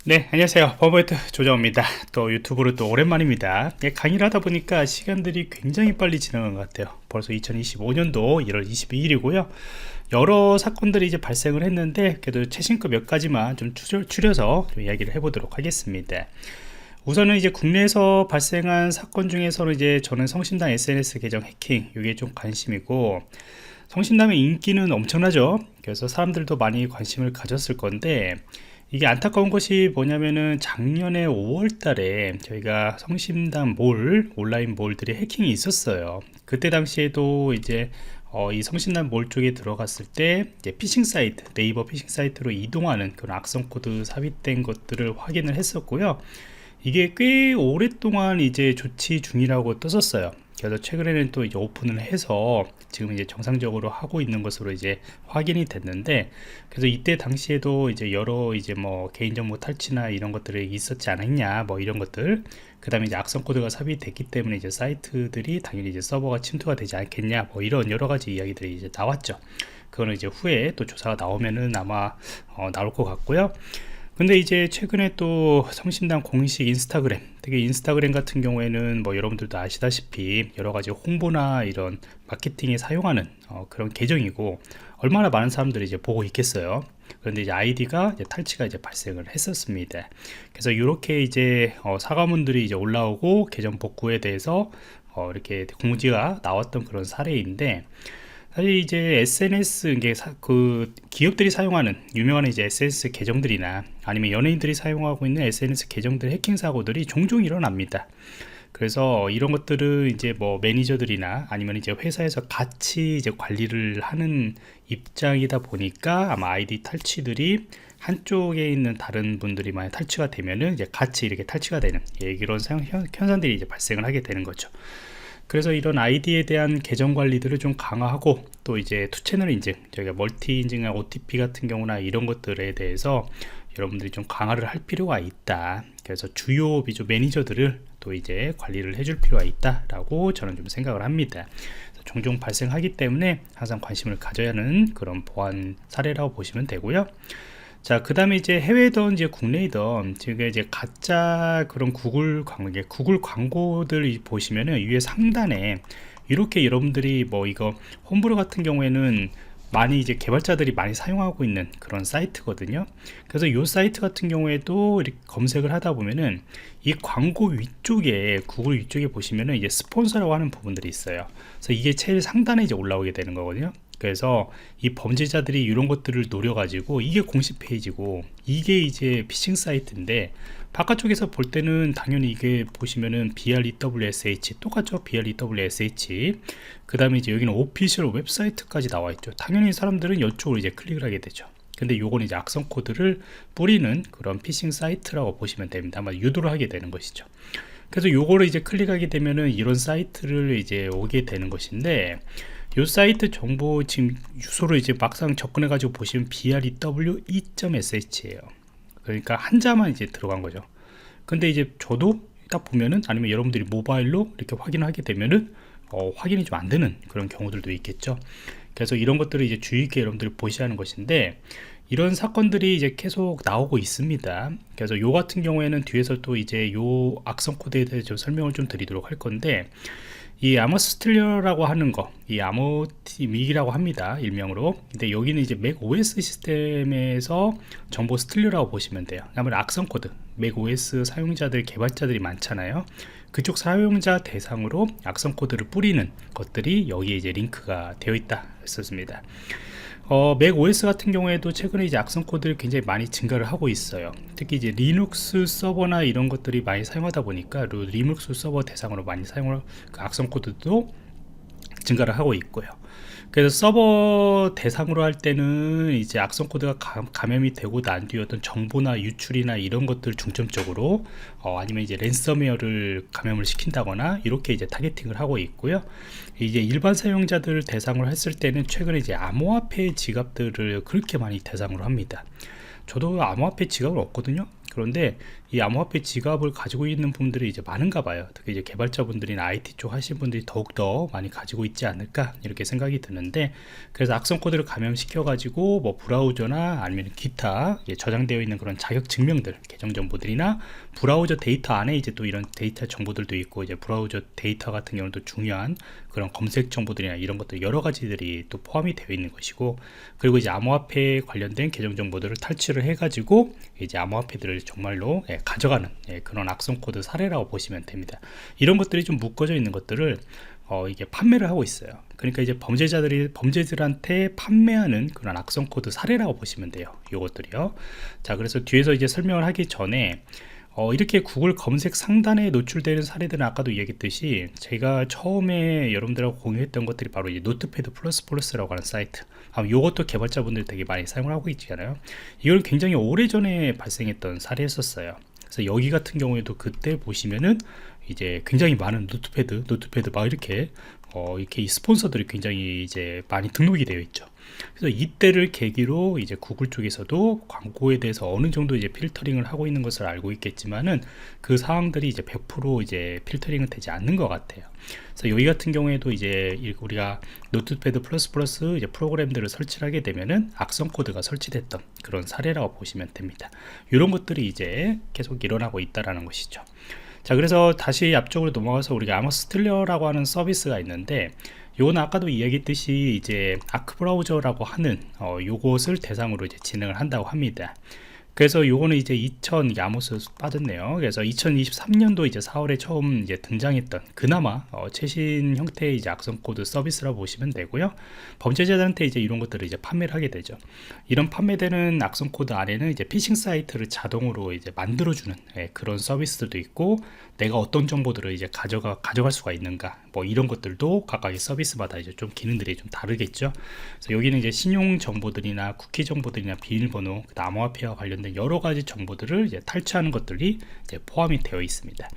네, 안녕하세요. 버버트 조정입니다. 또 유튜브로 또 오랜만입니다. 강의를 하다 보니까 시간들이 굉장히 빨리 지나간 것 같아요. 벌써 2025년도 1월 22일이고요. 여러 사건들이 이제 발생을 했는데, 그래도 최신 거 몇 가지만 좀 추려서 좀 이야기를 해보도록 하겠습니다. 우선은 이제 국내에서 발생한 사건 중에서는 이제 저는 성심당 SNS 계정 해킹, 이게 좀 관심이고, 성심당의 인기는 엄청나죠. 그래서 사람들도 많이 관심을 가졌을 건데, 이게 안타까운 것이 뭐냐면은 작년에 5월 달에 저희가 성심당 몰 온라인 몰들이 해킹이 있었어요. 그때 당시에도 이제 이 성심당 몰 쪽에 들어갔을 때 이제 피싱 사이트, 네이버 피싱 사이트로 이동하는 그런 악성 코드 삽입된 것들을 확인을 했었고요. 이게 꽤 오랫동안 이제 조치 중이라고 떴었어요. 그래서 최근에는 또 이제 오픈을 해서 지금 이제 정상적으로 하고 있는 것으로 이제 확인이 됐는데, 그래서 이때 당시에도 이제 여러 이제 뭐 개인정보 탈취나 이런 것들이 있었지 않았냐, 뭐 이런 것들, 그 다음에 이제 악성 코드가 삽입됐기 때문에 이제 사이트들이 당연히 이제 서버가 침투가 되지 않겠냐, 뭐 이런 여러 가지 이야기들이 이제 나왔죠. 그거는 이제 후에 또 조사가 나오면은 아마 나올 것 같고요. 근데 이제 최근에 또 성심당 공식 인스타그램, 특히 인스타그램 같은 경우에는 뭐 여러분들도 아시다시피 여러 가지 홍보나 이런 마케팅에 사용하는 그런 계정이고, 얼마나 많은 사람들이 이제 보고 있겠어요. 그런데 이제 아이디가 이제 탈취가 이제 발생을 했었습니다. 그래서 이렇게 이제 사과문들이 이제 올라오고 계정 복구에 대해서 이렇게 공지가 나왔던 그런 사례인데, 사실 이제 SNS 이게 그 기업들이 사용하는 유명한 이제 SNS 계정들이나 아니면 연예인들이 사용하고 있는 SNS 계정들 해킹 사고들이 종종 일어납니다. 그래서 이런 것들은 이제 뭐 매니저들이나 아니면 이제 회사에서 같이 이제 관리를 하는 입장이다 보니까 아마 아이디 탈취들이 한쪽에 있는 다른 분들이 만약 탈취가 되면은 이제 같이 이렇게 탈취가 되는, 이런 현상들이 이제 발생을 하게 되는 거죠. 그래서 이런 아이디에 대한 계정 관리들을 좀 강화하고, 또 이제 투 채널 인증, 저희가 멀티 인증한 OTP 같은 경우나 이런 것들에 대해서 여러분들이 좀 강화를 할 필요가 있다. 그래서 주요 비주 매니저들을 또 이제 관리를 해줄 필요가 있다라고 저는 좀 생각을 합니다. 종종 발생하기 때문에 항상 관심을 가져야 하는 그런 보안 사례라고 보시면 되고요. 자, 그 다음에 이제 해외든 이제 국내이든 지금 이제 가짜 그런 구글 광고들 보시면은 위에 상단에 이렇게 여러분들이 뭐 이거 홈브로 같은 경우에는 많이 이제 개발자들이 많이 사용하고 있는 그런 사이트거든요. 그래서 이 사이트 같은 경우에도 이렇게 검색을 하다 보면은 이 광고 위쪽에, 구글 위쪽에 보시면은 이제 스폰서라고 하는 부분들이 있어요. 그래서 이게 제일 상단에 이제 올라오게 되는 거거든요. 그래서 이 범죄자들이 이런 것들을 노려가지고, 이게 공식 페이지고 이게 이제 피싱 사이트인데, 바깥쪽에서 볼 때는 당연히 이게 보시면은 BREWSH 똑같죠. BREWSH 그 다음에 이제 여기는 오피셜 웹사이트까지 나와 있죠. 당연히 사람들은 이쪽으로 이제 클릭을 하게 되죠. 근데 요건 이제 악성 코드를 뿌리는 그런 피싱 사이트라고 보시면 됩니다. 아마 유도를 하게 되는 것이죠. 그래서 요거를 이제 클릭하게 되면은 이런 사이트를 이제 오게 되는 것인데, 이 사이트 정보 지금 주소를 이제 막상 접근해 가지고 보시면 brew2.sh예요. 그러니까 한자만 이제 들어간 거죠. 근데 이제 저도 딱 보면은, 아니면 여러분들이 모바일로 이렇게 확인하게 되면은 확인이 좀 안 되는 그런 경우들도 있겠죠. 그래서 이런 것들을 이제 주의 있게 여러분들이 보셔야 하는 것인데, 이런 사건들이 이제 계속 나오고 있습니다. 그래서 요 같은 경우에는 뒤에서 또 이제 요 악성 코드에 대해서 설명을 좀 드리도록 할 건데, 이 아머스틸러라고 하는 거, 이 아모티믹이라고 합니다, 일명으로. 근데 여기는 이제 맥 OS 시스템에서 정보 스틸러라고 보시면 돼요. 아무래도 악성 코드, 맥 OS 사용자들, 개발자들이 많잖아요. 그쪽 사용자 대상으로 악성 코드를 뿌리는 것들이 여기에 이제 링크가 되어 있다 했었습니다. 맥 OS 같은 경우에도 최근에 이제 악성 코드를 굉장히 많이 증가를 하고 있어요. 특히 이제 리눅스 서버나 이런 것들이 많이 사용하다 보니까 리눅스 서버 대상으로 많이 사용을, 그 악성 코드도 증가를 하고 있고요. 그래서 서버 대상으로 할 때는 이제 악성 코드가 감염이 되고 난 뒤에 어떤 정보나 유출이나 이런 것들 중점적으로, 아니면 이제 랜섬웨어를 감염을 시킨다거나 이렇게 이제 타겟팅을 하고 있고요. 이제 일반 사용자들 대상으로 했을 때는 최근에 이제 암호화폐 지갑들을 그렇게 많이 대상으로 합니다. 저도 암호화폐 지갑을 없거든요. 그런데 이 암호화폐 지갑을 가지고 있는 분들이 이제 많은가 봐요. 특히 이제 개발자분들이나 IT 쪽 하신 분들이 더욱더 많이 가지고 있지 않을까 이렇게 생각이 드는데, 그래서 악성 코드를 감염시켜 가지고 뭐 브라우저나 아니면 기타 저장되어 있는 그런 자격 증명들, 계정 정보들이나 브라우저 데이터 안에 이제 또 이런 데이터 정보들도 있고, 이제 브라우저 데이터 같은 경우는 또 중요한 그런 검색 정보들이나 이런 것들 여러 가지들이 또 포함이 되어 있는 것이고, 그리고 이제 암호화폐 관련된 계정 정보들을 탈취를 해가지고 이제 암호화폐들을 정말로 가져가는 그런 악성 코드 사례라고 보시면 됩니다. 이런 것들이 좀 묶어져 있는 것들을 이게 판매를 하고 있어요. 그러니까 이제 범죄들한테 판매하는 그런 악성 코드 사례라고 보시면 돼요. 요것들이요. 자, 그래서 뒤에서 이제 설명을 하기 전에 이렇게 구글 검색 상단에 노출되는 사례들은 아까도 얘기했듯이 제가 처음에 여러분들하고 공유했던 것들이 바로 이제 노트패드 플러스라고 하는 사이트, 이것도 개발자분들 되게 많이 사용을 하고 있잖아요. 이걸 굉장히 오래전에 발생했던 사례였었어요. 그래서 여기 같은 경우에도 그때 보시면은 이제 굉장히 많은 노트패드 막 이렇게 이렇게 이 스폰서들이 굉장히 이제 많이 등록이 되어 있죠. 그래서 이때를 계기로 이제 구글 쪽에서도 광고에 대해서 어느 정도 이제 필터링을 하고 있는 것을 알고 있겠지만은 그 사항들이 이제 100% 이제 필터링은 되지 않는 것 같아요. 그래서 여기 같은 경우에도 이제 우리가 노트패드 플러스 이제 프로그램들을 설치를 하게 되면은 악성 코드가 설치됐던 그런 사례라고 보시면 됩니다. 이런 것들이 이제 계속 일어나고 있다라는 것이죠. 자, 그래서 다시 앞쪽으로 넘어가서 우리가 아머스틸러라고 하는 서비스가 있는데, 요건 아까도 이야기했듯이 이제 아크 브라우저라고 하는 요것을 대상으로 이제 진행을 한다고 합니다. 그래서 요거는 이제 이게 아모스 빠졌네요. 그래서 2023년도 이제 4월에 처음 이제 등장했던 그나마 최신 형태의 이제 악성 코드 서비스라고 보시면 되고요. 범죄자들한테 이제 이런 것들을 이제 판매를 하게 되죠. 이런 판매되는 악성 코드 안에는 이제 피싱 사이트를 자동으로 이제 만들어주는 그런 서비스도 있고, 내가 어떤 정보들을 이제 가져갈 수가 있는가, 뭐 이런 것들도 각각의 서비스마다 이제 좀 기능들이 좀 다르겠죠. 그래서 여기는 이제 신용 정보들이나 쿠키 정보들이나 비밀번호, 암호화폐와 관련된 여러 가지 정보들을 이제 탈취하는 것들이 이제 포함이 되어 있습니다.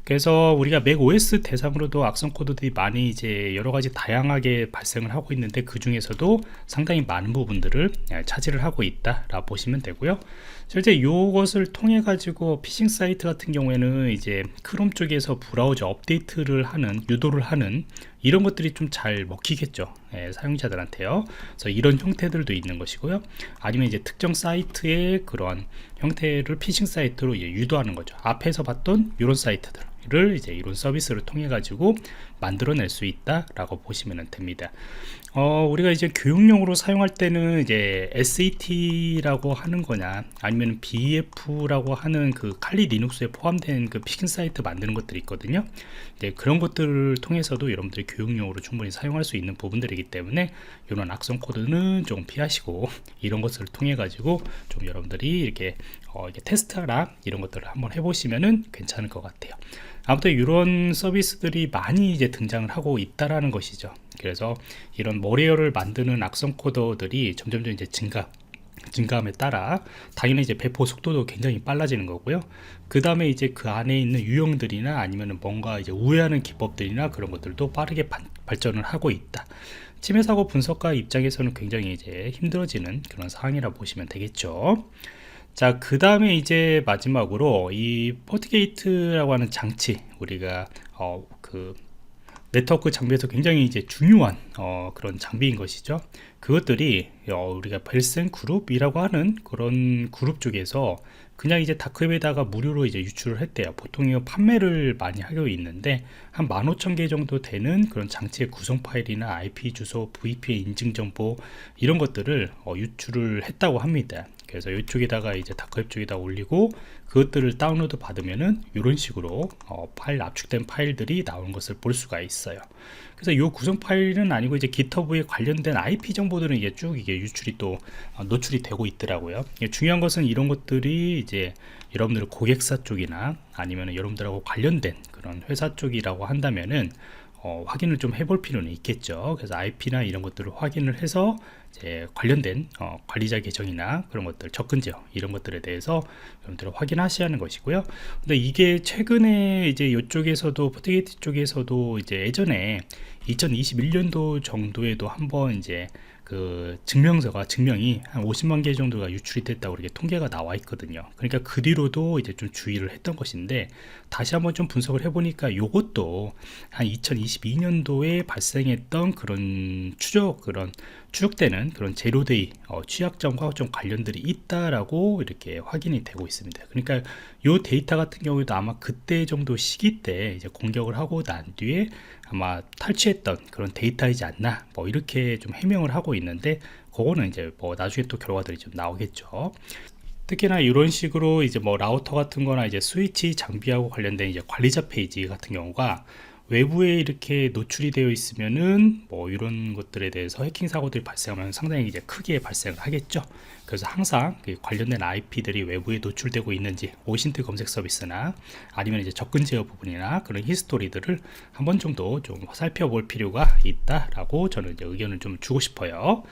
그래서 우리가 맥 OS 대상으로도 악성 코드들이 많이 이제 여러 가지 다양하게 발생을 하고 있는데, 그 중에서도 상당히 많은 부분들을 차지를 하고 있다라고 보시면 되고요. 실제 이것을 통해 가지고 피싱 사이트 같은 경우에는 이제 크롬 쪽에서 브라우저 업데이트를 하는, 유도를 하는 이런 것들이 좀 잘 먹히겠죠. 사용자들한테요. 그래서 이런 형태들도 있는 것이고요. 아니면 이제 특정 사이트의 그런 형태를 피싱 사이트로 유도하는 거죠. 앞에서 봤던 이런 사이트들을 이제 이런 서비스를 통해 가지고 만들어낼 수 있다라고 보시면 됩니다. 우리가 이제 교육용으로 사용할 때는 이제 SAT라고 하는 거냐, 아니면 BF라고 하는 그 칼리 리눅스에 포함된 그 피싱 사이트 만드는 것들이 있거든요. 이제 그런 것들을 통해서도 여러분들이 교육용으로 충분히 사용할 수 있는 부분들이기 때문에 이런 악성 코드는 좀 피하시고, 이런 것을 통해 가지고 좀 여러분들이 이렇게 테스트하라 이런 것들을 한번 해보시면은 괜찮을 것 같아요. 아무튼 이런 서비스들이 많이 이제 등장을 하고 있다라는 것이죠. 그래서 이런 머리어를 만드는 악성 코드들이 점점 이제 증가함에 따라 당연히 이제 배포 속도도 굉장히 빨라지는 거고요. 그 다음에 이제 그 안에 있는 유형들이나 아니면 뭔가 이제 우회하는 기법들이나 그런 것들도 빠르게 발전을 하고 있다. 침해 사고 분석가 입장에서는 굉장히 이제 힘들어지는 그런 상황이라 보시면 되겠죠. 자, 그 다음에 이제 마지막으로 이 포트게이트라고 하는 장치, 우리가 그 네트워크 장비에서 굉장히 이제 중요한 그런 장비인 것이죠. 그것들이 우리가 벨센 그룹이라고 하는 그런 그룹 쪽에서 그냥 이제 다크웹에다가 무료로 이제 유출을 했대요. 보통 이거 판매를 많이 하고 있는데 한 15,000개 정도 되는 그런 장치의 구성 파일이나 IP 주소, VPN 인증 정보 이런 것들을 유출을 했다고 합니다. 그래서 이쪽에다가 이제 다크웹 쪽에다 올리고 그것들을 다운로드 받으면은 이런 식으로 파일 압축된 파일들이 나오는 것을 볼 수가 있어요. 그래서 이 구성 파일은 아니고 이제 GitHub에 관련된 IP 정보들은 이게 쭉 이게 유출이 또 노출이 되고 있더라고요. 중요한 것은 이런 것들이 이제 여러분들 고객사 쪽이나 아니면 여러분들하고 관련된 그런 회사 쪽이라고 한다면은 확인을 좀 해볼 필요는 있겠죠. 그래서 IP나 이런 것들을 확인을 해서 이제 관련된 관리자 계정이나 그런 것들, 접근 지역 이런 것들에 대해서 여러분들 확인하셔야 하는 것이고요. 근데 이게 최근에 이제 이쪽에서도 포트게이트 쪽에서도 이제 예전에 2021년도 정도에도 한번 이제 그 증명이 한 50만 개 정도가 유출이 됐다고 이렇게 통계가 나와 있거든요. 그러니까 그 뒤로도 이제 좀 주의를 했던 것인데, 다시 한번 좀 분석을 해보니까 요것도 한 2022년도에 발생했던 그런 추적되는 그런 제로데이 취약점과 좀 관련들이 있다라고 이렇게 확인이 되고 있습니다. 그러니까 요 데이터 같은 경우에도 아마 그때 정도 시기 때 이제 공격을 하고 난 뒤에 아마 탈취했던 그런 데이터이지 않나, 뭐 이렇게 좀 해명을 하고 있는데, 그거는 이제 뭐 나중에 또 결과들이 좀 나오겠죠. 특히나 이런 식으로 이제 뭐 라우터 같은 거나 이제 스위치 장비하고 관련된 이제 관리자 페이지 같은 경우가 외부에 이렇게 노출이 되어 있으면은 뭐 이런 것들에 대해서 해킹 사고들이 발생하면 상당히 이제 크게 발생을 하겠죠. 그래서 항상 그 관련된 IP들이 외부에 노출되고 있는지 오신트 검색 서비스나 아니면 이제 접근 제어 부분이나 그런 히스토리들을 한 번 정도 좀 살펴볼 필요가 있다라고 저는 이제 의견을 좀 주고 싶어요.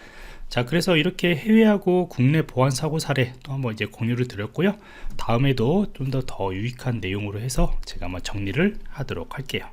자, 그래서 이렇게 해외하고 국내 보안 사고 사례 또 한번 이제 공유를 드렸고요. 다음에도 좀 더 유익한 내용으로 해서 제가 한번 정리를 하도록 할게요.